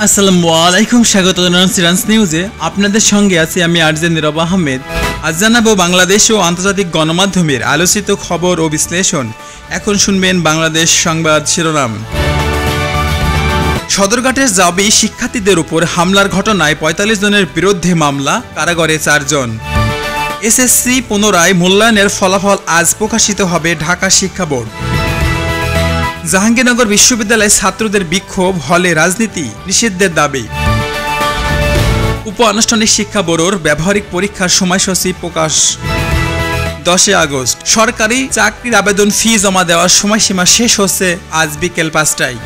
আসসালামু আলাইকুম, স্বাগত জানাচ্ছি রান্স নিউজে। আপনাদের সঙ্গে আছি আমি আরজে নীরব আহমেদ। আজ জানাবো বাংলাদেশ ও আন্তর্জাতিক গণমাধ্যমের আলোচিত খবর ও বিশ্লেষণ। এখন শুনবেন বাংলাদেশ সংবাদ শিরোনাম। সদরঘাটের জাবি শিক্ষার্থীদের উপর হামলার ঘটনায় ৪৫ জনের বিরুদ্ধে মামলা, কারাগারে ৪ জন। এসএসসি পুনরায় মূল্যায়নের ফলাফল আজ প্রকাশিত হবে ঢাকা শিক্ষা বোর্ড। জাহাঙ্গীরনগর বিশ্ববিদ্যালয়ে ছাত্রদের বিক্ষোভ, হলে রাজনীতি নিষিদ্ধের দাবি। উপ আনুষ্ঠানিক শিক্ষা ব্যুরোর ব্যবহারিক পরীক্ষার সময়সূচি প্রকাশ ১০ আগস্ট। সরকারি চাকরির আবেদন ফি জমা দেওয়ার সময়সীমা শেষ হচ্ছে আজ বিকেল ৫টায়।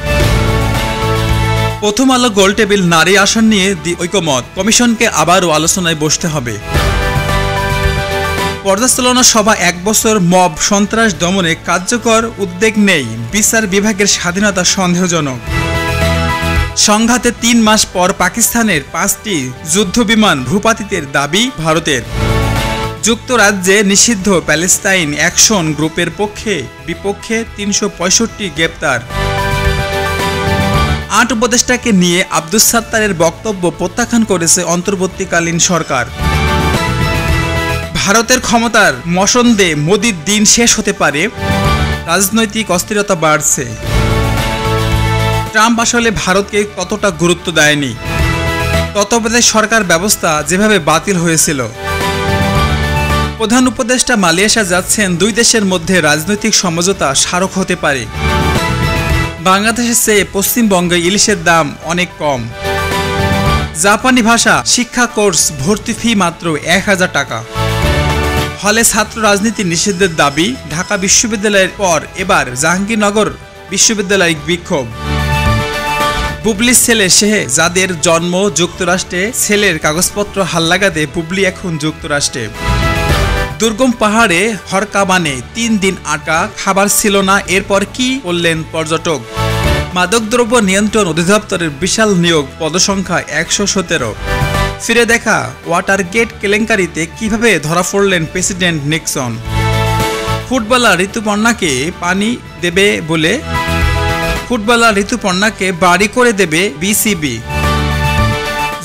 প্রথম আলো গোলটেবিল নারী আসন নিয়ে ঐকমত, কমিশনকে আবারও আলোচনায় বসতে হবে। পর্যালোচনা সভা ১ বছর মব সন্ত্রাস দমনে কার্যকর উদ্যোগ নেই, বিচার বিভাগের স্বাধীনতা সন্দেহজনক। সংঘাতে ৩ মাস পর পাকিস্তানের ৫টি যুদ্ধবিমান ভূপাতিতের দাবি ভারতের। যুক্তরাজ্যে নিষিদ্ধ প্যালেস্তাইন অ্যাকশন গ্রুপের পক্ষে বিপক্ষে ৩৬৫ গ্রেপ্তার। ৮ উপদেষ্টাকে নিয়ে আব্দুস সাত্তারের বক্তব্য প্রত্যাখ্যান করেছে অন্তর্বর্তীকালীন সরকার। ভারতের ক্ষমতার মসন্দে মোদির দিন শেষ হতে পারে, রাজনৈতিক অস্থিরতা বাড়ছে। ট্রাম্প আসলে ভারতকে কতটা গুরুত্ব দেয়নি, তত্ত্বাবধায়ক সরকার ব্যবস্থা যেভাবে বাতিল হয়েছিল। প্রধান উপদেষ্টা মালয়েশিয়া যাচ্ছেন, ২ দেশের মধ্যে রাজনৈতিক সমঝোতা স্মারক হতে পারে। বাংলাদেশের চেয়ে পশ্চিমবঙ্গে ইলিশের দাম অনেক কম। জাপানি ভাষা শিক্ষা কোর্স ভর্তি ফি মাত্র ১,০০০ টাকা। হলে ছাত্র রাজনীতি নিষিদ্ধের দাবি, ঢাকা বিশ্ববিদ্যালয়ের পর এবার জাহাঙ্গীরনগর বিশ্ববিদ্যালয় বিক্ষোভ। বুবলির ছেলে শেহে যাদের জন্ম যুক্তরাষ্ট্রে, ছেলের কাগজপত্র হালনাগাদে বুবলি এখন যুক্তরাষ্ট্রে। দুর্গম পাহাড়ে হরকাবানে ৩ দিন আটকা, খাবার ছিল না, এরপর কি করলেন পর্যটক। মাদকদ্রব্য নিয়ন্ত্রণ অধিদপ্তরের বিশাল নিয়োগ, পদসংখ্যা ১১৭। ফিরে দেখা ওয়াটারগেট কেলেঙ্কারিতে কিভাবে ধরা পড়লেন প্রেসিডেন্ট নিক্সন। ফুটবলার ঋতুপর্ণাকে বাড়ি করে দেবে বিসিবি।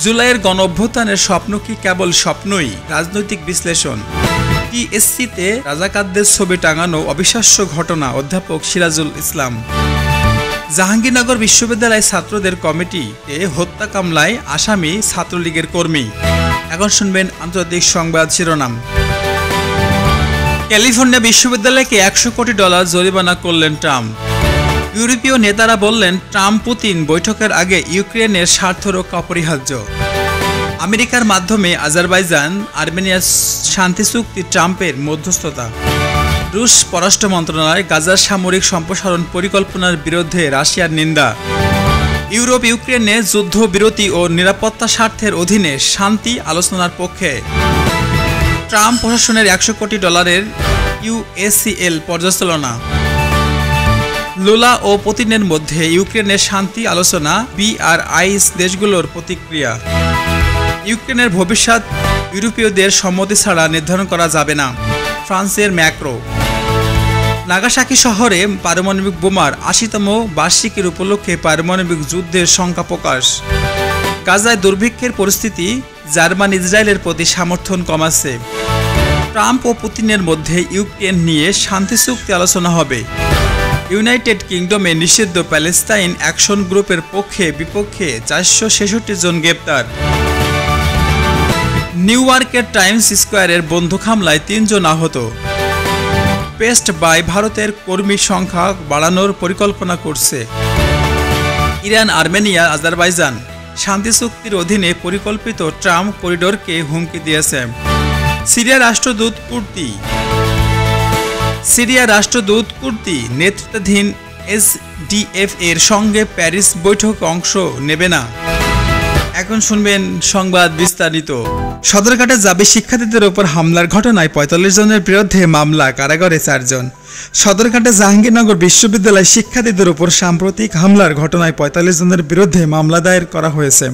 জুলাইয়ের গণ অভ্যুত্থানের স্বপ্ন কি কেবল স্বপ্নই? রাজনৈতিক বিশ্লেষণ। টিএসসিতে রাজাকারদের ছবি টাঙানো অবিশ্বাস্য ঘটনা, অধ্যাপক সিরাজুল ইসলাম। জাহাঙ্গীরনগর বিশ্ববিদ্যালয় ছাত্রদের কমিটিতে হত্যা মামলায় আসামি ছাত্রলীগের কর্মী। এখন শুনবেন আন্তর্জাতিক সংবাদ শিরোনাম। ক্যালিফোর্নিয়া বিশ্ববিদ্যালয়কে $১০০ কোটি জরিমানা করলেন ট্রাম্প। ইউরোপীয় নেতারা বললেন, ট্রাম্প পুতিন বৈঠকের আগে ইউক্রেনের স্বার্থ রক্ষা অপরিহার্য। আমেরিকার মাধ্যমে আজারবাইজান আর্মেনিয়ার শান্তি চুক্তি, ট্রাম্পের মধ্যস্থতা। রুশ পররাষ্ট্র মন্ত্রণালয় গাজার সামরিক সম্প্রসারণ পরিকল্পনার বিরুদ্ধে রাশিয়ার নিন্দা। ইউরোপ ইউক্রেনে যুদ্ধবিরতি ও নিরাপত্তা স্বার্থের অধীনে শান্তি আলোচনার পক্ষে। ট্রাম্প প্রশাসনের $১০০ কোটি ইউএসসিএল পর্যালোচনা। লুলা ও পুতিনের মধ্যে ইউক্রেনের শান্তি আলোচনা, BRICS দেশগুলোর প্রতিক্রিয়া। ইউক্রেনের ভবিষ্যৎ ইউরোপীয়দের সম্মতি ছাড়া নির্ধারণ করা যাবে না, ফ্রান্সের ম্যাক্রো। নাগাসাকি শহরে পারমাণবিক বোমার ৮০তম বার্ষিকীর উপলক্ষে পারমাণবিক যুদ্ধের শঙ্কা প্রকাশ। গাজায় দুর্ভিক্ষের পরিস্থিতি, জার্মান ইসরায়েলের প্রতি সমর্থন কমাচ্ছে। ট্রাম্প ও পুতিনের মধ্যে ইউক্রেন নিয়ে শান্তি চুক্তি আলোচনা হবে। ইউনাইটেড কিংডমে নিষিদ্ধ প্যালেস্তাইন অ্যাকশন গ্রুপের পক্ষে বিপক্ষে ৪৬৬ জন গ্রেপ্তার। নিউ ইয়র্কের টাইমস স্কোয়ারের বন্দুক হামলায় ৩ জন আহত। পেস্ট বাই ভারতের কর্মীর সংখ্যা বাড়ানোর পরিকল্পনা করছে। ইরান আর্মেনিয়া আজারবাইজান শান্তি চুক্তির অধীনে পরিকল্পিত ট্রাম্প করিডোরকে হুমকি দিয়েছে। সিরিয়া রাষ্ট্রদূত কুর্দি নেতৃত্বাধীন SDF এর সঙ্গে প্যারিস বৈঠকে অংশ নেবে না। এখন শুনবেন সংবাদ বিস্তারিত। সদরঘাটে জাবি শিক্ষার্থীদের উপর হামলার ঘটনায় ৪৫ জনের বিরুদ্ধে মামলা, কারাগারে ৪ জন। সদরঘাটে জাহাঙ্গীরনগর বিশ্ববিদ্যালয় শিক্ষার্থীদের উপর সাম্প্রতিক হামলার ঘটনায় ৪৫ জনের বিরুদ্ধে মামলা দায়ের করা হয়েছে।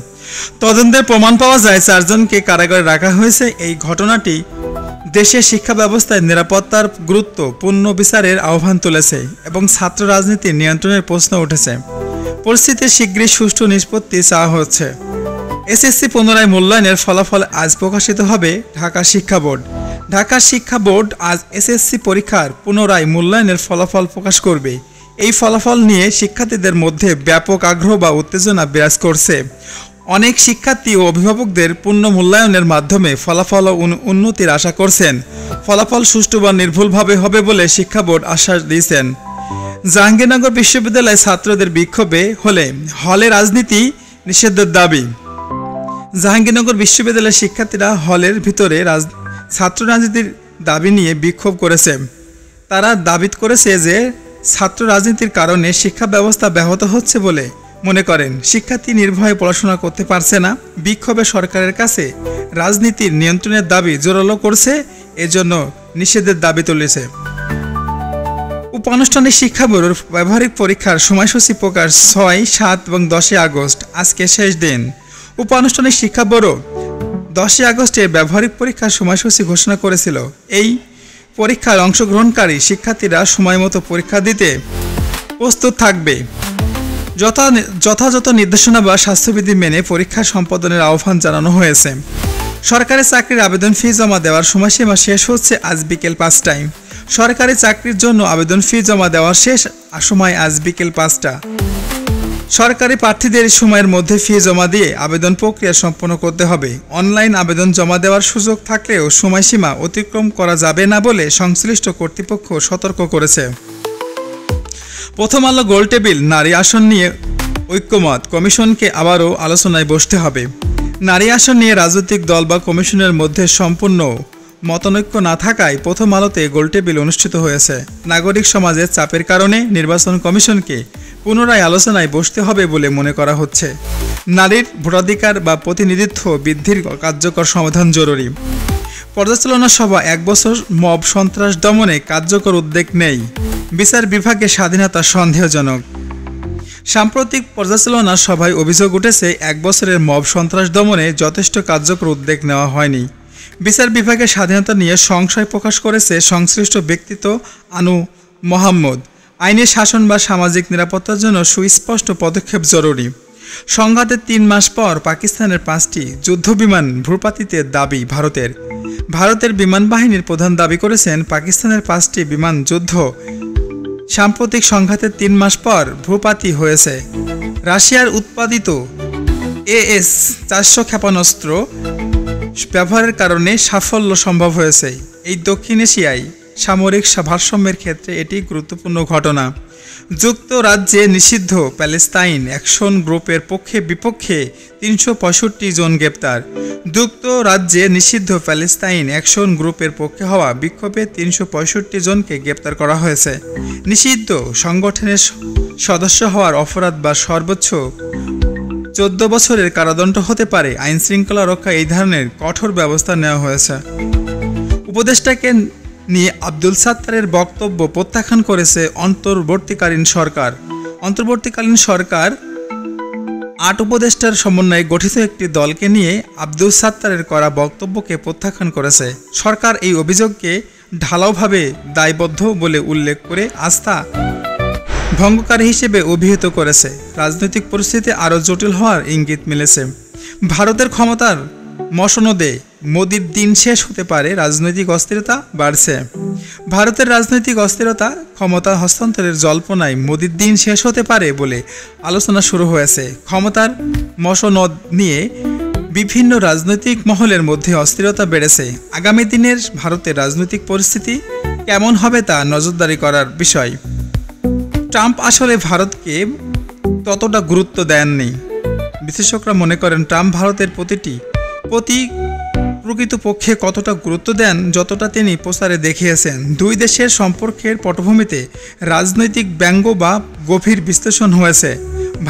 তদন্তের প্রমাণ পাওয়া যায় ৪ জনকে কারাগারে রাখা হয়েছে। এই ঘটনাটি দেশের শিক্ষা ব্যবস্থায় নিরাপত্তার গুরুত্ব পূর্ণ বিচারের আহ্বান তুলেছে এবং ছাত্র রাজনীতির নিয়ন্ত্রণের প্রশ্ন উঠেছে। পরিস্থিতির শীঘ্রই সুষ্ঠু নিষ্পত্তি চাওয়া হচ্ছে। এসএসসি পুনরায় মূল্যায়নের ফলাফল আজ প্রকাশিত হবে ঢাকা শিক্ষা বোর্ড। ঢাকা শিক্ষা বোর্ড আজ এসএসসি পরীক্ষার পুনরায় মূল্যায়নের ফলাফল প্রকাশ করবে। এই ফলাফল নিয়ে শিক্ষার্থীদের মধ্যে ব্যাপক আগ্রহ বা উত্তেজনা বিরাজ করছে। অনেক শিক্ষার্থী ও অভিভাবকদের পূর্ণ মূল্যায়নের মাধ্যমে ফলাফল ও উন্নতির আশা করছেন। ফলাফল সুষ্ঠু বা নির্ভুলভাবে হবে বলে শিক্ষা বোর্ড আশ্বাস দিয়েছেন। জাহাঙ্গীরনগর বিশ্ববিদ্যালয়ে ছাত্রদের বিক্ষোভে হলে রাজনীতি নিষেধের দাবি। জাহাঙ্গীরনগর বিশ্ববিদ্যালয়ের শিক্ষার্থীরা হলের ভিতরে ছাত্র রাজনীতির দাবি নিয়ে বিক্ষোভ করেছে। তারা দাবি করেছে যে ছাত্র রাজনীতির কারণে শিক্ষা ব্যবস্থা ব্যাহত হচ্ছে বলে মনে করেন। শিক্ষার্থী নির্ভয়ে পড়াশোনা করতে পারছে না। বিক্ষোভে সরকারের কাছে রাজনীতির নিয়ন্ত্রণের দাবি জোরালো করছে, এজন্য নিষেধের দাবি তুলেছে। উপানুষ্ঠানিক শিক্ষা ব্যুরোর ব্যবহারিক পরীক্ষার সময়সূচি প্রকাশ 6, 7 এবং 10 আগস্ট, আজকে শেষ দিন। উপানুষ্ঠানিক শিক্ষা ব্যুরো 10 আগস্টে ব্যবহারিক পরীক্ষার সময়সূচি ঘোষণা করেছিল। এই পরীক্ষার অংশগ্রহণকারী শিক্ষার্থীরা সময়মতো পরীক্ষা দিতে প্রস্তুত থাকবে। যথাযথ নির্দেশনা বা স্বাস্থ্যবিধি মেনে পরীক্ষা সম্পাদনের আহ্বান জানানো হয়েছে। সরকারি চাকরির আবেদন ফি জমা দেওয়ার সময়সীমা শেষ হচ্ছে আজ বিকেল 5টায়। সরকারি চাকরির জন্য আবেদন ফি জমা দেওয়ার শেষ সময় আজ বিকেল 5টা। সরকারি প্রার্থীদের সময়ের মধ্যে ফি জমা দিয়ে আবেদন প্রক্রিয়া সম্পন্ন করতে হবে। অনলাইন আবেদন জমা দেওয়ার সুযোগ থাকলেও সময়সীমা অতিক্রম করা যাবে না বলে সংশ্লিষ্ট কর্তৃপক্ষ সতর্ক করেছে। প্রথম আলো গোলটেবিল নারী আসন নিয়ে ঐক্যমত, কমিশনকে আবারও আলোচনায় বসতে হবে। নারী আসন নিয়ে রাজনৈতিক দল বা কমিশনের মধ্যে সম্পূর্ণ মতানৈক্য না থাকায় প্রথম আলোতে গোলটেবিল অনুষ্ঠিত হয়েছে। নাগরিক সমাজের চাপের কারণে নির্বাচন কমিশনকে পুনরায় আলোচনায় বসতে হবে বলে মনে করা হচ্ছে। নারীর ভোটাধিকার বা প্রতিনিধিত্ব বৃদ্ধির কার্যকর সমাধান জরুরি। পর্যালোচনা সভা 1 বছর মব সন্ত্রাস দমনে কার্যকর উদ্যোগ নেই। বিচার বিভাগের স্বাধীনতা সন্দেহজনক। সাম্প্রতিক পর্যালোচনা সভায় অভিযোগ উঠেছে 1 বছরের মব সন্ত্রাস দমনে যথেষ্ট কার্যকর উদ্যোগ নেওয়া হয়নি। বিচার বিভাগের স্বাধীনতা নিয়ে সংশয় প্রকাশ করেছে সংশ্লিষ্ট ব্যক্তিত্ব আনু মোহাম্মদ। আইনের শাসন বা সামাজিক নিরাপত্তার জন্য সুস্পষ্ট পদক্ষেপ জরুরি। সংঘাতের 3 মাস পর পাকিস্তানের 5টি যুদ্ধবিমান ভূপাতিতের দাবি ভারতের বিমান বাহিনীর প্রধান দাবি করেছেন পাকিস্তানের 5টি বিমান যুদ্ধ সাম্প্রতিক সংঘাতের 3 মাস পর ভূপাতি হয়েছে। রাশিয়ার উৎপাদিত AS-400 ক্ষেপণাস্ত্র ব্যবহারের কারণে সাফল্য সম্ভব হয়েছে। এই দক্ষিণ এশিয়ায় সামরিক ভারসাম্যের ক্ষেত্রে এটি গুরুত্বপূর্ণ ঘটনা। যুক্তরাজ্যে নিষিদ্ধ প্যালেস্তাইন অ্যাকশন গ্রুপের পক্ষে বিপক্ষে 365 জন গ্রেপ্তার। যুক্তরাজ্যে নিষিদ্ধ প্যালেস্তাইন অ্যাকশন গ্রুপের পক্ষে হওয়া বিক্ষোভে 365 জনকে গ্রেপ্তার করা হয়েছে। নিষিদ্ধ সংগঠনের সদস্য হওয়ার অপরাধ বা সর্বোচ্চ 14 বছরের কারাদণ্ড হতে পারে। আইন শৃঙ্খলা রক্ষা এই ধরনের কঠোর ব্যবস্থা নেওয়া হয়েছে। উপদেষ্টাকে নিয়ে আব্দুল সাত্তারের বক্তব্য প্রত্যাখ্যান করেছে অন্তর্বর্তীকালীন সরকার 8 উপদেষ্টার সমন্বয়ে গঠিত একটি দলকে নিয়ে আব্দুল সাত্তারের করা বক্তব্যকে প্রত্যাখ্যান করেছে। সরকার এই অভিযোগকে ঢালাওভাবে দায়বদ্ধ বলে উল্লেখ করে আস্থা ভঙ্গকারী হিসেবে অভিহিত করেছে। রাজনৈতিক পরিস্থিতি আরও জটিল হওয়ার ইঙ্গিত মিলেছে। ভারতের ক্ষমতার মসনদে মোদির দিন শেষ হতে পারে, রাজনৈতিক অস্থিরতা বাড়ছে। ভারতের রাজনৈতিক অস্থিরতা ক্ষমতা হস্তান্তরের জল্পনায় মোদির দিন শেষ হতে পারে বলে আলোচনা শুরু হয়েছে। ক্ষমতার মসনদ নিয়ে বিভিন্ন রাজনৈতিক মহলের মধ্যে অস্থিরতা বেড়েছে। আগামী দিনের ভারতের রাজনৈতিক পরিস্থিতি কেমন হবে তা নজরদারি করার বিষয়। ট্রাম্প আসলে ভারতকে ততটা গুরুত্ব দেননি। বিশেষজ্ঞরা মনে করেন ট্রাম্প ভারতের প্রকৃতপক্ষে কতটা গুরুত্ব দেন যতটা তিনি প্রচারে দেখিয়েছেন। দুই দেশের সম্পর্কের পটভূমিতে রাজনৈতিক ব্যঙ্গ বা গভীর বিশ্লেষণ হয়েছে।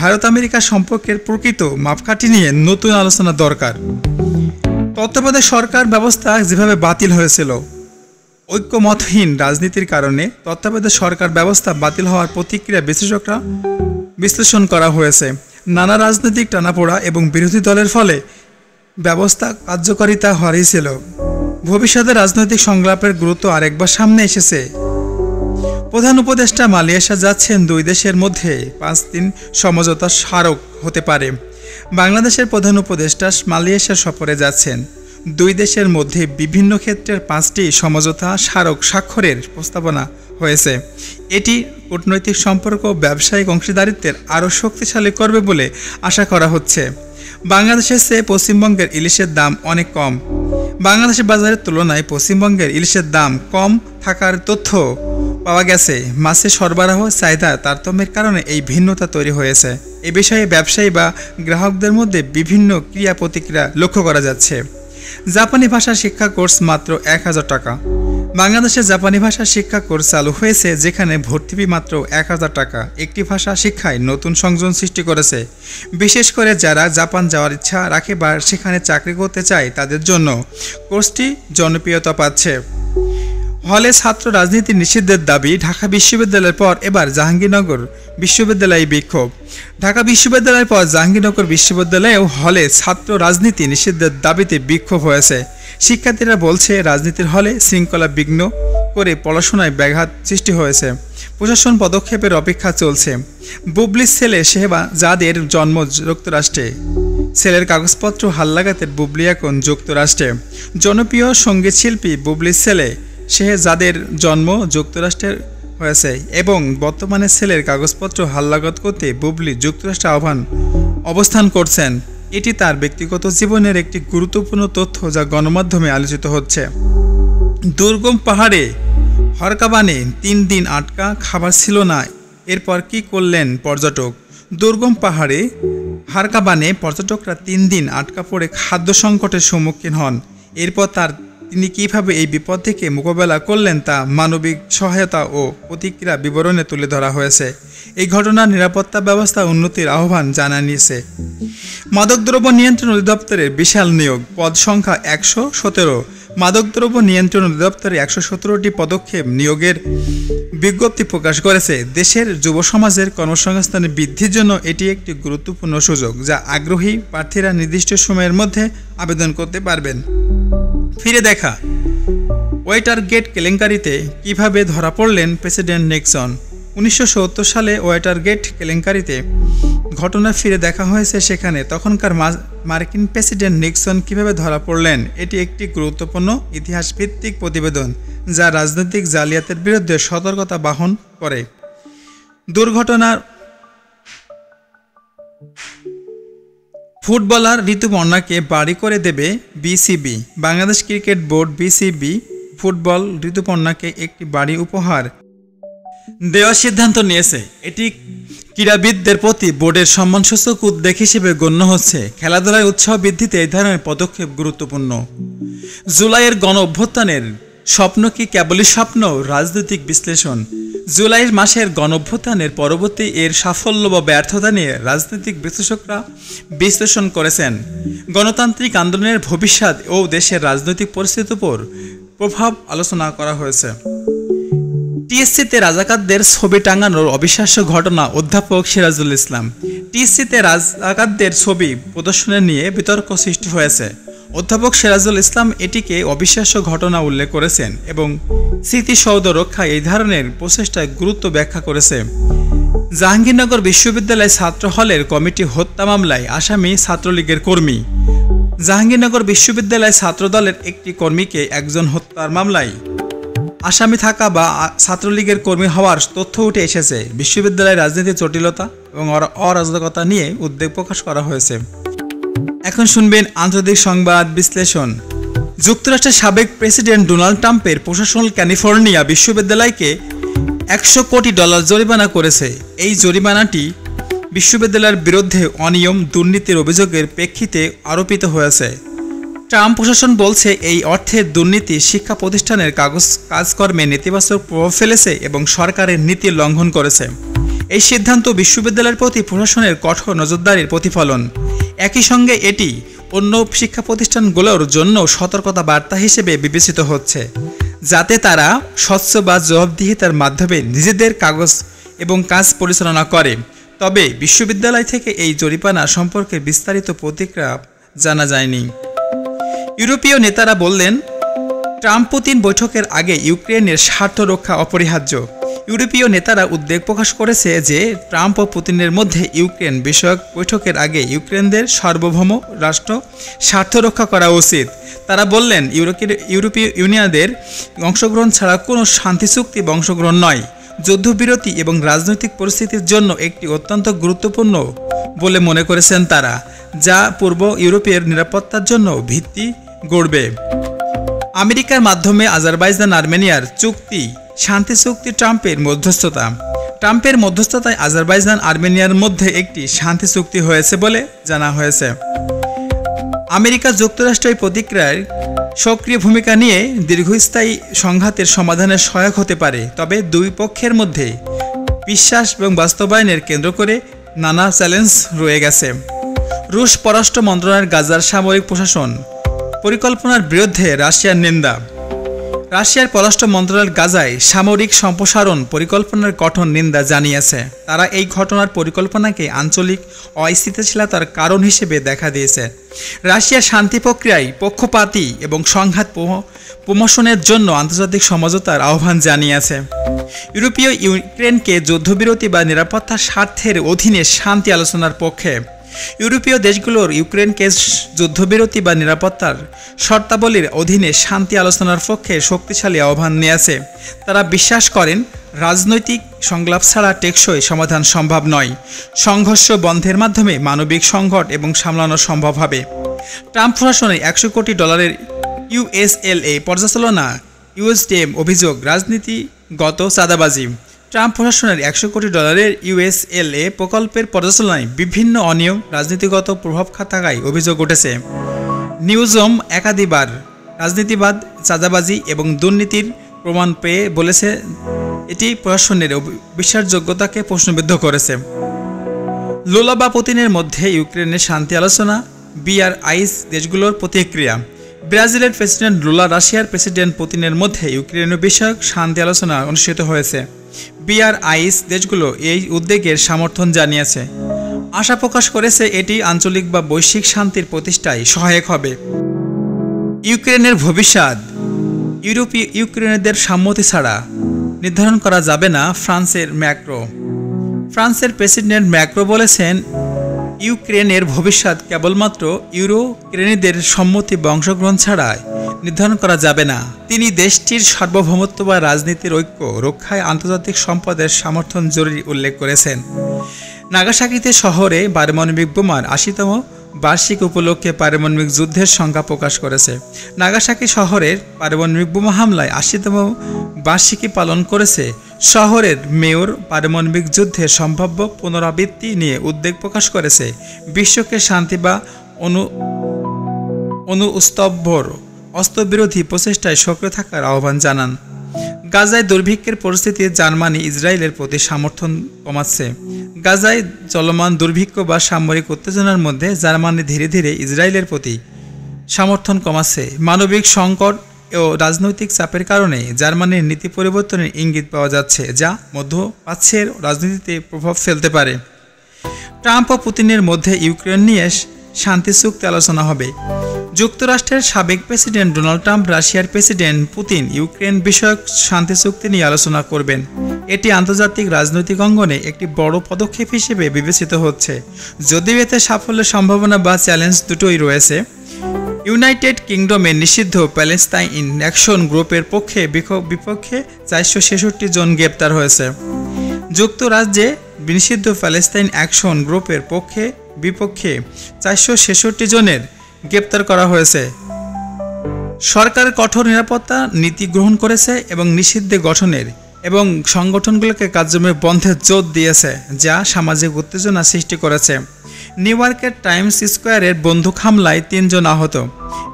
ভারত আমেরিকা সম্পর্কের প্রকৃত মাপকাঠি নিয়ে নতুন আলোচনা দরকার। তত্ত্বাবধায়ক সরকার ব্যবস্থা যেভাবে বাতিল হয়েছিল ঐক্যমতহীন রাজনীতির কারণে, তত্ত্বাবধায়ক সরকার ব্যবস্থা বাতিল হওয়ার প্রতিক্রিয়া বিশেষজ্ঞরা বিশ্লেষণ করা হয়েছে। নানা রাজনৈতিক টানাপোড়া এবং বিরোধী দলের ফলে ব্যবস্থা কার্যকারিতা হারিয়েছিল। ভবিষ্যতে রাজনৈতিক সংলাপের গুরুত্ব আরেকবার সামনে এসেছে। প্রধান উপদেষ্টা মালয়েশিয়া যাচ্ছেন। দুই দেশের মধ্যে 5 দিন সমঝোতা স্মারক হতে পারে। বাংলাদেশের প্রধান উপদেষ্টা মালয়েশিয়া সফরে যাচ্ছেন। দুই দেশের মধ্যে বিভিন্ন ক্ষেত্রের 5টি সমঝোতা স্মারক স্বাক্ষরের প্রস্তাবনা হয়েছে। এটি কূটনৈতিক সম্পর্ক ও ব্যবসায়িক অংশীদারিত্বের আরও শক্তিশালী করবে বলে আশা করা হচ্ছে। বাংলাদেশের চেয়ে পশ্চিমবঙ্গের ইলিশের দাম অনেক কম। বাংলাদেশের বাজারের তুলনায় পশ্চিমবঙ্গের ইলিশের দাম কম থাকার তথ্য পাওয়া গেছে। মাছের সরবরাহ চাহিদার তারতম্যের কারণে এই ভিন্নতা তৈরি হয়েছে। এ বিষয়ে ব্যবসায়ী বা গ্রাহকদের মধ্যে বিভিন্ন ক্রিয়া প্রতিক্রিয়া লক্ষ্য করা যাচ্ছে। জাপানি ভাষা শিক্ষা কোর্স মাত্র 1000 টাকা। বাংলাদেশে জাপানি ভাষা শিক্ষা কোর্স চালু হয়েছে, যেখানে ভর্তি ফি মাত্র 1000 টাকা একটি ভাষা শিক্ষায় নতুন সংযোজন সৃষ্টি করেছে। বিশেষ করে যারা জাপান যাওয়ার ইচ্ছা রাখে বা সেখানে চাকরি করতে চায় তাদের জন্য কোর্সটি জনপ্রিয়তা পাচ্ছে। হলে ছাত্র রাজনীতি নিষিদ্ধের দাবি। ঢাকা বিশ্ববিদ্যালয়ের পর এবার জাহাঙ্গীরনগর বিশ্ববিদ্যালয়ে বিক্ষোভ। ঢাকা বিশ্ববিদ্যালয়ের পর জাহাঙ্গীরনগর বিশ্ববিদ্যালয়েও হলে ছাত্র রাজনীতি নিষিদ্ধের দাবিতে বিক্ষোভ হয়েছে। শিক্ষার্থীরা বলছে, রাজনীতির হলে শৃঙ্খলা বিঘ্ন করে পড়াশোনায় ব্যাঘাত সৃষ্টি হয়েছে। প্রশাসন পদক্ষেপের অপেক্ষা চলছে। বুবলির ছেলে শেহজাদের জন্ম যুক্তরাষ্ট্রে। ছেলের কাগজপত্র হালনাগাদের বুবলি এখন যুক্তরাষ্ট্রে। জনপ্রিয় সঙ্গীত শিল্পী বুবলির ছেলে শেহজাদের জন্ম যুক্তরাষ্ট্রে হয়েছে এবং বর্তমানে ছেলের কাগজপত্র হালনাগাদ করতে বুবলি যুক্তরাষ্ট্রে অবস্থান করছেন। এটি তার ব্যক্তিগত জীবনের একটি গুরুত্বপূর্ণ তথ্য যা গণমাধ্যমে আলোচিত হচ্ছে। দুর্গম পাহাড়ে হরকাবানে 3 দিন আটকা, খাবার ছিল না। এরপর কি করলেন পর্যটক? দুর্গম পাহাড়ে হরকাবানে পর্যটকরা 3 দিন আটকা পড়ে খাদ্য সংকটের সম্মুখীন হন। এরপর তিনি কীভাবে এই বিপদ থেকে মোকাবেলা করলেন তা মানবিক সহায়তা ও প্রতিক্রিয়া বিবরণে তুলে ধরা হয়েছে। এই ঘটনার নিরাপত্তা ব্যবস্থা উন্নতির আহ্বান জানিয়েছে। মাদকদ্রব্য নিয়ন্ত্রণ অধিদপ্তরের বিশাল নিয়োগ, পদ সংখ্যা 117। মাদকদ্রব্য নিয়ন্ত্রণ অধিদপ্তরে 117টি পদক্ষেপ নিয়োগের বিজ্ঞপ্তি প্রকাশ করেছে। দেশের যুব সমাজের কর্মসংস্থানে বৃদ্ধির জন্য এটি একটি গুরুত্বপূর্ণ সুযোগ, যা আগ্রহী প্রার্থীরা নির্দিষ্ট সময়ের মধ্যে আবেদন করতে পারবেন। ফিরে দেখা। ওয়াটারগেট কেলেঙ্কারিতে কিভাবে ধরা পড়লেন প্রেসিডেন্ট নিক্সন? 1970 সালে ওয়াটারগেট কেলেঙ্কারিতে ঘটনা ফিরে দেখা হয়েছে। সেখানে তখনকার মার্কিন প্রেসিডেন্ট নিক্সন কিভাবে ধরা পড়লেন, এটি একটি গুরুত্বপূর্ণ ইতিহাসভিত্তিক প্রতিবেদন যা রাজনৈতিক জালিয়াতের বিরুদ্ধে সতর্কতা বহন করে। দুর্ঘটনার ফুটবলার ঋতুপর্ণাকে বাড়ি করে দেবে BCB. Bangladesh cricket board BCB football ঋতুপর্ণাকে একটি বাড়ি উপহার দেওয়ার সিদ্ধান্ত নিয়েছে। এটি ক্রীড়াবিদদের প্রতি বোর্ডের সম্মানসূচক উদ্যোগ হিসেবে গণ্য হচ্ছে। খেলাধুলায় উৎসাহ বৃদ্ধিতে এই ধরনের পদক্ষেপ গুরুত্বপূর্ণ। জুলাইয়ের গণ অভ্যুত্থানের স্বপ্ন কি কেবলই স্বপ্ন? রাজনৈতিক বিশ্লেষণ। জুলাই মাসের গণ অভ্যুত্থানের পরবর্তী এর সাফল্য বা ব্যর্থতা নিয়ে রাজনৈতিক বিশ্লেষকরা বিশ্লেষণ করেছেন। গণতান্ত্রিক আন্দোলনের ভবিষ্যৎ ও দেশের রাজনৈতিক পরিস্থিতির উপর প্রভাব আলোচনা করা হয়েছে। টিএসসিতে রাজাকারদের ছবি টাঙানোর অবিশ্বাস্য ঘটনা। অধ্যাপক সিরাজুল ইসলাম। টিএসসিতে রাজাকারদের ছবি প্রদর্শন নিয়ে বিতর্ক সৃষ্টি হয়েছে। অধ্যাপক সিরাজুল ইসলাম এটিকে অবিশ্বাস্য ঘটনা উল্লেখ করেছেন এবং স্মৃতিসৌধ রক্ষায় এই ধরনের প্রচেষ্টায় গুরুত্ব ব্যাখ্যা করেছে। জাহাঙ্গীরনগর বিশ্ববিদ্যালয় ছাত্র হলের কমিটি হত্যা মামলায় আসামি ছাত্রলীগের কর্মী। জাহাঙ্গীরনগর বিশ্ববিদ্যালয় ছাত্রদলের একটি কর্মীকে একজন হত্যার মামলায় আসামি থাকা বা ছাত্রলীগের কর্মী হওয়ার তথ্য উঠে এসেছে। বিশ্ববিদ্যালয়ের রাজনীতির জটিলতা এবং অরাজকতা নিয়ে উদ্বেগ প্রকাশ করা হয়েছে। এখন শুনবেন আন্তর্জাতিক সংবাদ বিশ্লেষণ। যুক্তরাষ্ট্রের সাবেক প্রেসিডেন্ট ডোনাল্ড ট্রাম্পের প্রশাসন ক্যালিফোর্নিয়া বিশ্ববিদ্যালয়কে $100 কোটি জরিমানা করেছে। এই জরিমানাটি বিশ্ববিদ্যালয়ের বিরুদ্ধে অনিয়ম দুর্নীতির অভিযোগের প্রেক্ষিতে আরোপিত হয়েছে। ট্রাম্প প্রশাসন বলছে এই অর্থের দুর্নীতি শিক্ষা প্রতিষ্ঠানের কাজকর্মে নেতিবাচক প্রভাব ফেলেছে এবং সরকারের নীতি লঙ্ঘন করেছে। এই সিদ্ধান্ত বিশ্ববিদ্যালয়ের প্রতি প্রশাসনের কঠোর নজরদারির প্রতিফলন। একই সঙ্গে এটি অন্য শিক্ষা প্রতিষ্ঠানগুলোর জন্য সতর্কতা বার্তা হিসেবে বিবেচিত হচ্ছে, যাতে তারা স্বচ্ছ বা জবাবদিহিতার মাধ্যমে নিজেদের কাজ পরিচালনা করে। তবে বিশ্ববিদ্যালয় থেকে এই জরিমানা সম্পর্কে বিস্তারিত প্রতিক্রিয়া জানা যায়নি। ইউরোপীয় নেতারা বললেন, ট্রাম্প পুতিন বৈঠকের আগে ইউক্রেনের স্বার্থ রক্ষা অপরিহার্য। ইউরোপীয় নেতারা উদ্বেগ প্রকাশ করেছে যে ট্রাম্প ও পুতিনের মধ্যে ইউক্রেন বিষয়ক বৈঠকের আগে ইউক্রেনদের সার্বভৌম রাষ্ট্র স্বার্থ রক্ষা করা উচিত। তারা বললেন, ইউরোপীয় ইউনিয়নের অংশগ্রহণ ছাড়া কোনো শান্তি চুক্তি বা অংশগ্রহণ নয়। যুদ্ধবিরতি এবং রাজনৈতিক পরিস্থিতির জন্য একটি অত্যন্ত গুরুত্বপূর্ণ বলে মনে করেছেন তারা, যা পূর্ব ইউরোপের নিরাপত্তার জন্য ভিত্তি গড়বে। আমেরিকার মাধ্যমে আজারবাইজান আর্মেনিয়ার চুক্তি শান্তি চুক্তি ট্রাম্পের মধ্যস্থতায় আজারবাইজান আর্মেনিয়ার মধ্যে একটি শান্তি চুক্তি হয়েছে বলে জানা হয়েছে। আমেরিকা যুক্তরাষ্ট্র এই প্রতিক্রিয়ায় সক্রিয় ভূমিকা নিয়ে দীর্ঘস্থায়ী সংঘাতের সমাধানে সহায়ক হতে পারে, তবে দুই পক্ষের মধ্যে বিশ্বাস এবং বাস্তবায়নের কেন্দ্র করে নানা চ্যালেঞ্জ রয়ে গেছে। রুশ পররাষ্ট্র মন্ত্রণালয়ের গাজার সামরিক প্রশাসন পরিকল্পনার বিরুদ্ধে রাশিয়ার নিন্দা। রাশিয়ার পররাষ্ট্র মন্ত্রণালয় গাজায় সামরিক সম্প্রসারণ পরিকল্পনার কঠোর নিন্দা জানিয়েছে। তারা এই ঘটনার পরিকল্পনাকে আঞ্চলিক অস্থিতিশীলতার কারণ হিসেবে দেখা দিয়েছে। রাশিয়ার শান্তি প্রক্রিয়ায় পক্ষপাতী এবং সংঘাত প্রমোশনের জন্য আন্তর্জাতিক সমঝোতার আহ্বান জানিয়েছে। ইউরোপীয় ইউক্রেনকে যুদ্ধবিরতি বা নিরাপত্তা স্বার্থের অধীনে শান্তি আলোচনার পক্ষে ইউরোপীয় দেশগুলোর ইউক্রেনকে যুদ্ধবিরতি বা নিরাপত্তার শর্তাবলীর অধীনে শান্তি আলোচনার পক্ষে শক্তিশালী আহ্বান নিয়েছে। তারা বিশ্বাস করেন, রাজনৈতিক সংলাপ ছাড়া টেকসই সমাধান সম্ভব নয়। সংঘর্ষ বন্ধের মাধ্যমে মানবিক সংকট এবং সামলানো সম্ভব হবে। ট্রাম্প প্রশাসনে $100 কোটি ইউএসএলএ পর্যালোচনা ইউএসডিএম অভিযোগ রাজনীতিগত চাঁদাবাজি। ট্রাম্প প্রশাসনের $100 কোটি ইউএসএলএ প্রকল্পের পর্যালোচনায় বিভিন্ন অনিয়ম, রাজনীতিগত প্রভাব থাকায় অভিযোগ উঠেছে। নিউজম একাধিকবার রাজনীতিবাদ, চাঁদাবাজি এবং দুর্নীতির প্রমাণ পেয়ে বলেছে, এটি প্রশাসনের বিশ্বাসযোগ্যতাকে প্রশ্নবিদ্ধ করেছে। লুলা বা পুতিনের মধ্যে ইউক্রেনের শান্তি আলোচনা, BRICS দেশগুলোর প্রতিক্রিয়া। ব্রাজিলের প্রেসিডেন্ট লুলা, রাশিয়ার প্রেসিডেন্ট পুতিনের মধ্যে ইউক্রেনীয় বিষয়ক শান্তি আলোচনা অনুষ্ঠিত হয়েছে। BRICS দেশগুলো এই উদ্যোগের সমর্থন জানিয়েছে, আশা প্রকাশ করেছে এটি আঞ্চলিক বা বৈশ্বিক শান্তির প্রতিষ্ঠায় সহায়ক হবে। ইউক্রেনের ভবিষ্যৎ ইউক্রেনীয়দের সম্মতি ছাড়া নির্ধারণ করা যাবে না, ফ্রান্সের প্রেসিডেন্ট ম্যাক্রো বলেছেন, ইউক্রেনের ভবিষ্যৎ কেবলমাত্র ইউক্রেনীয়দের সম্মতি বা অংশগ্রহণ ছাড়া নির্ধারণ করা যাবে না। তিনি দেশটির সার্বভৌমত্ব বা রাজনীতির ঐক্য রক্ষায় আন্তর্জাতিক সম্পদের সমর্থন জরুরি উল্লেখ করেছেন। নাগাসাকিতে শহরে পারমাণবিক বোমার 80তম বার্ষিকী উপলক্ষে পারমাণবিক যুদ্ধের সংখ্যা প্রকাশ করেছে। নাগাসাকি শহরের পারমাণবিক বোমা হামলায় 80তম বার্ষিকী পালন করেছে শহরের মেয়র। পারমাণবিক যুদ্ধের সম্ভাব্য পুনরাবৃত্তি নিয়ে উদ্বেগ প্রকাশ করেছে। বিশ্বকে শান্তি বা অনুস্তব্ধর অস্ত্রবিরোধী প্রচেষ্টায় সক্রিয় থাকার আহ্বান জানান। গাজায় দুর্ভিক্ষের পরিস্থিতি, জার্মানি ইসরায়েলের প্রতি সমর্থন কমাচ্ছে। গাজায় চলমান দুর্ভিক্ষ বা সামরিক উত্তেজনার মধ্যে জার্মানি ধীরে ধীরে ইসরায়েলের প্রতি সমর্থন কমাচ্ছে। মানবিক সংকট ও রাজনৈতিক চাপের কারণে জার্মানির নীতি পরিবর্তনের ইঙ্গিত পাওয়া যাচ্ছে, যা মধ্যপ্রাচ্যের রাজনীতিতে প্রভাব ফেলতে পারে। ট্রাম্প ও পুতিনের মধ্যে ইউক্রেন নিয়ে শান্তি চুক্তি আলোচনা হবে। যুক্তরাষ্ট্রের সাবেক প্রেসিডেন্ট ডোনাল্ড ট্রাম্প, রাশিয়ার প্রেসিডেন্ট পুতিন ইউক্রেন বিষয়ক শান্তি চুক্তি নিয়ে আলোচনা করবেন। এটি আন্তর্জাতিক রাজনৈতিক অঙ্গনে একটি বড় পদক্ষেপ হিসেবে বিবেচিত হচ্ছে, যদিও এতে সাফল্যের সম্ভাবনা বা চ্যালেঞ্জ দুটোই রয়েছে। ইউনাইটেড কিংডমে নিষিদ্ধ প্যালেস্তাইন অ্যাকশন গ্রুপের বিপক্ষে 466 জন গ্রেপ্তার হয়েছে। যুক্তরাজ্যে নিষিদ্ধ প্যালেস্তাইন অ্যাকশন গ্রুপের বিপক্ষে 466 জনের গ্রেপ্তার করা হয়েছে। সরকার কঠোর নিরাপত্তা নীতি গ্রহণ করেছে এবং নিষিদ্ধ গঠনের এবং সংগঠনগুলোকে কার্যক্রম বন্ধের জোর দিয়েছে, যা সামাজিক উত্তেজনা সৃষ্টি করেছে। নিউ ইয়র্কের টাইমস স্কোয়ারের বন্দুক হামলায় 3 জন আহত।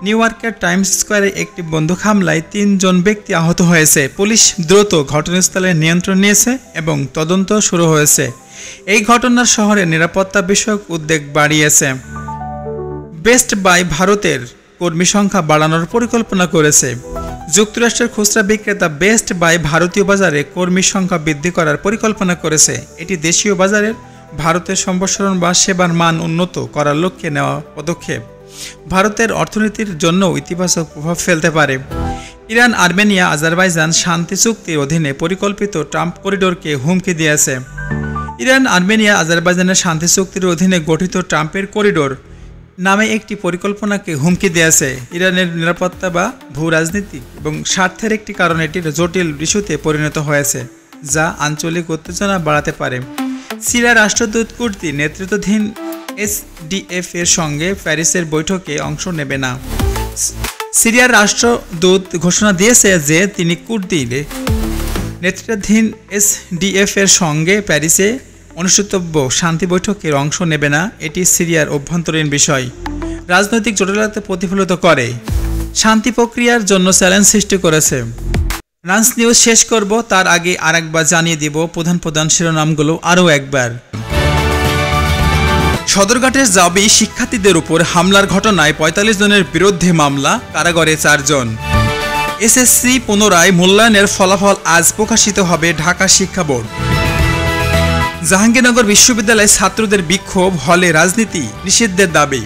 নিউ ইয়র্কের টাইমস স্কোয়ারে একটি বন্দুক হামলায় 3 জন ব্যক্তি আহত হয়েছে। পুলিশ দ্রুত ঘটনাস্থলে নিয়ন্ত্রণ নিয়েছে এবং তদন্ত শুরু হয়েছে। এই ঘটনার শহরে নিরাপত্তা বিষয়ক উদ্বেগ বাড়িয়েছে। বেস্ট বাই ভারতের কর্মী সংখ্যা বাড়ানোর পরিকল্পনা করেছে। যুক্তরাষ্ট্রের খুচরা বিক্রেতা বেস্ট বাই ভারতীয় বাজারে কর্মী সংখ্যা বৃদ্ধি করার পরিকল্পনা করেছে। এটি দেশীয় বাজারের ভারতের সম্প্রসারণ বা সেবার মান উন্নত করার লক্ষ্যে নেওয়া পদক্ষেপ ভারতের অর্থনীতির জন্য ইতিবাচক প্রভাব ফেলতে পারে। ইরান, আর্মেনিয়া, আজারবাইজান শান্তি চুক্তির অধীনে পরিকল্পিত ট্রাম্প করিডোরকে হুমকি দিয়েছে। ইরান, আর্মেনিয়া, আজারবাইজানের শান্তি চুক্তির অধীনে গঠিত ট্রাম্পের করিডোর নামে একটি পরিকল্পনাকে হুমকি দিয়েছে। ইরানের নিরাপত্তা বা ভূ রাজনীতি এবং স্বার্থের একটি কারণে এটির জটিল ইস্যুতে পরিণত হয়েছে, যা আঞ্চলিক উত্তেজনা বাড়াতে পারে। সিরিয়ার রাষ্ট্রদূত কুর্দি নেতৃত্বাধীন এসডিএফ এর সঙ্গে প্যারিসের বৈঠকে অংশ নেবে না। সিরিয়ার রাষ্ট্রদূত ঘোষণা দিয়েছে যে তিনি কুর্দি নেতৃত্বাধীন এসডিএফ এর সঙ্গে প্যারিসে অনুষ্ঠিতব্য শান্তি বৈঠকের অংশ নেবে না। এটি সিরিয়ার অভ্যন্তরীণ বিষয় রাজনৈতিক জটিলতা প্রতিফলিত করে, শান্তি প্রক্রিয়ার জন্য চ্যালেঞ্জ সৃষ্টি করেছে। রান্স নিউজ শেষ করব তার আগে আরেকবার জানিয়ে দিব প্রধান শিরোনামগুলো আরও একবার। সদরঘাটের জাবি শিক্ষার্থীদের উপর হামলার ঘটনায় ৪৫ জনের বিরুদ্ধে মামলা, কারাগারে ৪ জন। এসএসসি পুনরায় মূল্যায়নের ফলাফল আজ প্রকাশিত হবে ঢাকা শিক্ষা বোর্ড। জাহাঙ্গীরনগর বিশ্ববিদ্যালয়ে ছাত্রদের বিক্ষোভ, হলে রাজনীতি নিষিদ্ধের দাবি।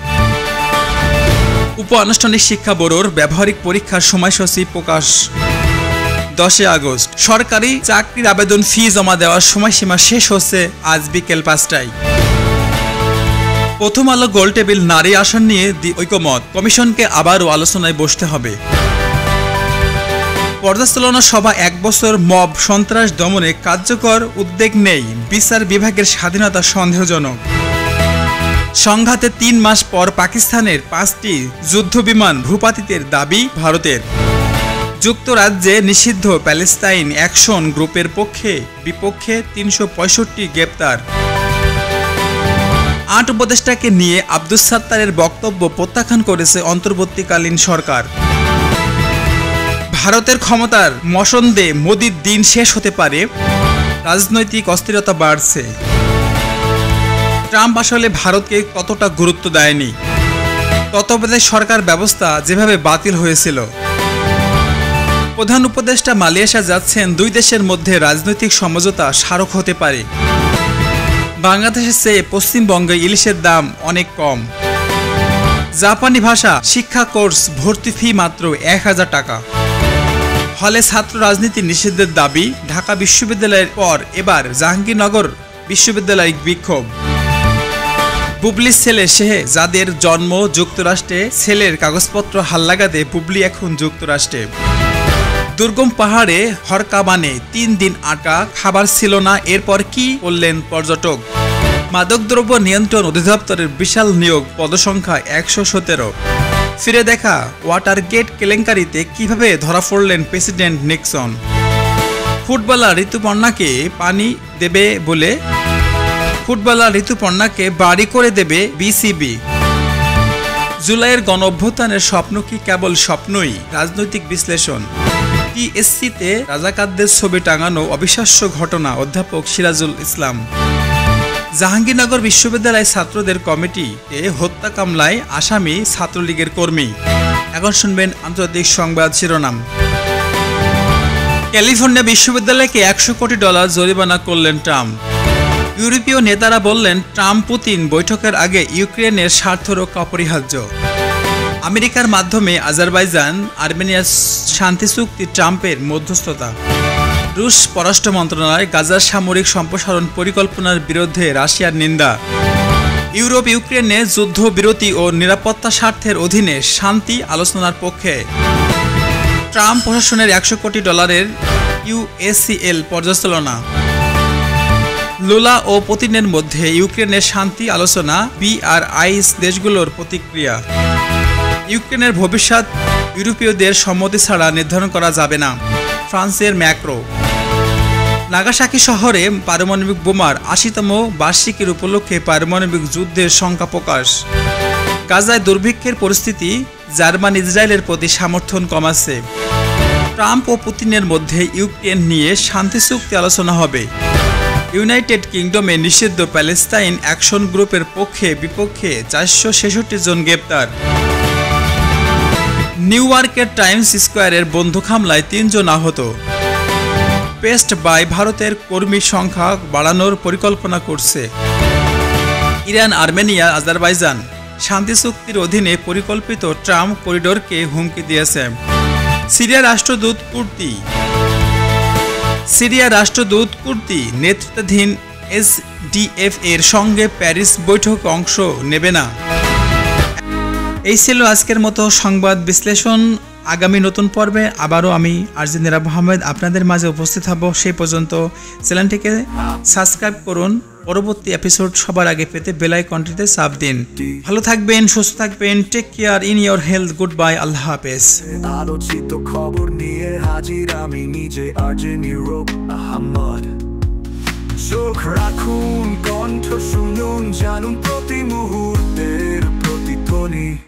উপ আনুষ্ঠানিক শিক্ষা ব্যুরোর ব্যবহারিক পরীক্ষার সময়সূচি প্রকাশ ১০ আগস্ট। সরকারি চাকরির আবেদন ফি জমা দেওয়ার সময়সীমা শেষ হচ্ছে আজ বিকেল ৫টায়। প্রথম আলো গোলটেবিল নারী আসন নিয়ে ঐকমত, কমিশনকে আবারও আলোচনায় বসতে হবে। পর্যালোচনা সভা ১ বছর মব সন্ত্রাস দমনে কার্যকর উদ্যোগ নেই, বিচার বিভাগের স্বাধীনতা সন্দেহজনক। সংঘাতে ৩ মাস পর পাকিস্তানের ৫টি যুদ্ধবিমান ভূপাতিতের দাবি ভারতের। যুক্তরাজ্যে নিষিদ্ধ প্যালেস্তাইন অ্যাকশন গ্রুপের বিপক্ষে ৩৬৫ গ্রেপ্তার। ৮ উপদেষ্টাকে নিয়ে আব্দুস সাত্তারের বক্তব্য প্রত্যাখ্যান করেছে অন্তর্বর্তীকালীন সরকার। ভারতের ক্ষমতার মসনদে মোদির দিন শেষ হতে পারে, রাজনৈতিক অস্থিরতা বাড়ছে। ট্রাম্প আসলে ভারতকে ততটা গুরুত্ব দেয়নি, তত্ত্বাবধায়ক সরকার ব্যবস্থা যেভাবে বাতিল হয়েছিল। প্রধান উপদেষ্টা মালয়েশিয়া যাচ্ছেন, ২ দেশের মধ্যে রাজনৈতিক সমঝোতা স্মারক হতে পারে। বাংলাদেশের চেয়ে পশ্চিমবঙ্গে ইলিশের দাম অনেক কম। জাপানি ভাষা শিক্ষা কোর্স ভর্তি ফি মাত্র ১,০০০ টাকা। হলে ছাত্র রাজনীতি নিষিদ্ধের দাবি, ঢাকা বিশ্ববিদ্যালয়ের পর এবার জাহাঙ্গীরনগর বিশ্ববিদ্যালয়ে বিক্ষোভ। বুবলির ছেলে যাদের জন্ম যুক্তরাষ্ট্রে, ছেলের কাগজপত্র হালনাগাদে বুবলি এখন যুক্তরাষ্ট্রে। দুর্গম পাহাড়ে হরকাবানে ৩ দিন আটকা, খাবার ছিল না, এরপর কি করলেন পর্যটক। মাদকদ্রব্য নিয়ন্ত্রণ অধিদপ্তরের বিশাল নিয়োগ, পদসংখ্যা ১১৭। ফিরে দেখা ওয়াটারগেট কেলেঙ্কারিতে কিভাবে ধরা পড়লেন প্রেসিডেন্ট নিক্সন। ফুটবলার ঋতুপর্ণাকে বাড়ি করে দেবে বিসিবি। জুলাইয়ের গণঅভ্যুত্থানের স্বপ্ন কি কেবল স্বপ্নই? রাজনৈতিক বিশ্লেষণ। টিএসসিতে রাজাকারদের ছবি টাঙানো অবিশ্বাস্য ঘটনা, অধ্যাপক সিরাজুল ইসলাম। জাহাঙ্গীরনগর বিশ্ববিদ্যালয় ছাত্রদের কমিটিতে হত্যা মামলায় আসামি ছাত্রলীগের কর্মী। এখন শুনবেন আন্তর্জাতিক সংবাদ শিরোনাম। ক্যালিফোর্নিয়া বিশ্ববিদ্যালয়কে $100 কোটি জরিমানা করলেন ট্রাম্প। ইউরোপীয় নেতারা বললেন, ট্রাম্প পুতিন বৈঠকের আগে ইউক্রেনের স্বার্থ রক্ষা অপরিহার্য। আমেরিকার মাধ্যমে আজারবাইজান আর্মেনিয়ার শান্তি চুক্তি, ট্রাম্পের মধ্যস্থতা। রুশ পররাষ্ট্র মন্ত্রণালয় গাজার সামরিক সম্প্রসারণ পরিকল্পনার বিরুদ্ধে রাশিয়ার নিন্দা। ইউরোপ ইউক্রেনে যুদ্ধবিরতি ও নিরাপত্তা স্বার্থের অধীনে শান্তি আলোচনার পক্ষে। ট্রাম্প প্রশাসনের $100 কোটি ইউএসসিএল পর্যালোচনা। লুলা ও পুতিনের মধ্যে ইউক্রেনের শান্তি আলোচনা, BRICS দেশগুলোর প্রতিক্রিয়া। ইউক্রেনের ভবিষ্যৎ ইউরোপীয়দের সম্মতি ছাড়া নির্ধারণ করা যাবে না, ফ্রান্সের ম্যাক্রো। নাগাসাকি শহরে পারমাণবিক বোমার ৮০তম বার্ষিকীর উপলক্ষে পারমাণবিক যুদ্ধের শঙ্কা প্রকাশ। গাজায় দুর্ভিক্ষের পরিস্থিতি, জার্মানি ইসরায়েলের প্রতি সমর্থন কমাচ্ছে। ট্রাম্প ও পুতিনের মধ্যে ইউক্রেন নিয়ে শান্তি চুক্তি আলোচনা হবে। ইউনাইটেড কিংডমে নিষিদ্ধ প্যালেস্তাইন অ্যাকশন গ্রুপের বিপক্ষে ৪৬৬ জন গ্রেপ্তার। নিউ ইয়র্কের টাইমস স্কোয়ারের বন্দুক হামলায় ৩ জন আহত। পেস্ট বাই ভারতের কর্মীর সংখ্যা বাড়ানোর পরিকল্পনা করছে। ইরান, আর্মেনিয়া, আজারবাইজান শান্তি চুক্তির অধীনে পরিকল্পিত ট্রাম্প করিডোরকে হুমকি দিয়েছে। সিরিয়ার রাষ্ট্রদূত কুর্দি নেতৃত্বাধীন SDF এর সঙ্গে প্যারিস বৈঠকে অংশ নেবে না। এই ছিল আজকের মতো সংবাদ বিশ্লেষণ। আগামী নতুন পর্বে আবারও আমি আরজে নীরব আহমেদ আপনাদের মাঝে উপস্থিত হব। সেই পর্যন্ত চ্যানেলটিকে সাবস্ক্রাইব করুন। পরবর্তী এপিসোড সবার আগে পেতে বেল আইকনটিতে চাপ দিন। ভালো থাকবেন, সুস্থ থাকবেন। Take care, in your health. Goodbye, আল্লাহ হাফেজ। আলোচিত খবর নিয়ে হাজির আমি নিজে আরজে নীরব আহমেদ। চোখ রাখুন, কণ্ঠ শুনুন, জানুন প্রতি মুহূর্তের প্রতিধ্বনি।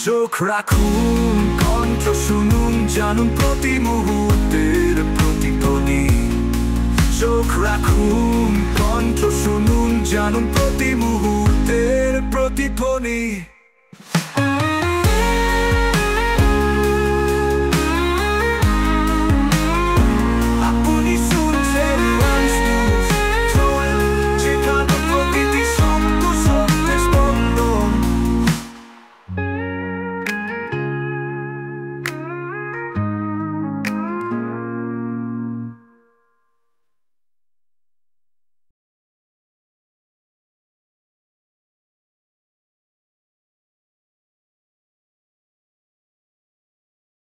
চোখ রাখুন, কণ্ঠ শুনুন, জানুন প্রতি মুহূর্তের প্রতিধ্বনি। চোখ রাখুন, কণ্ঠ শুনুন, জানুন প্রতি মুহূর্তের প্রতিধ্বনি।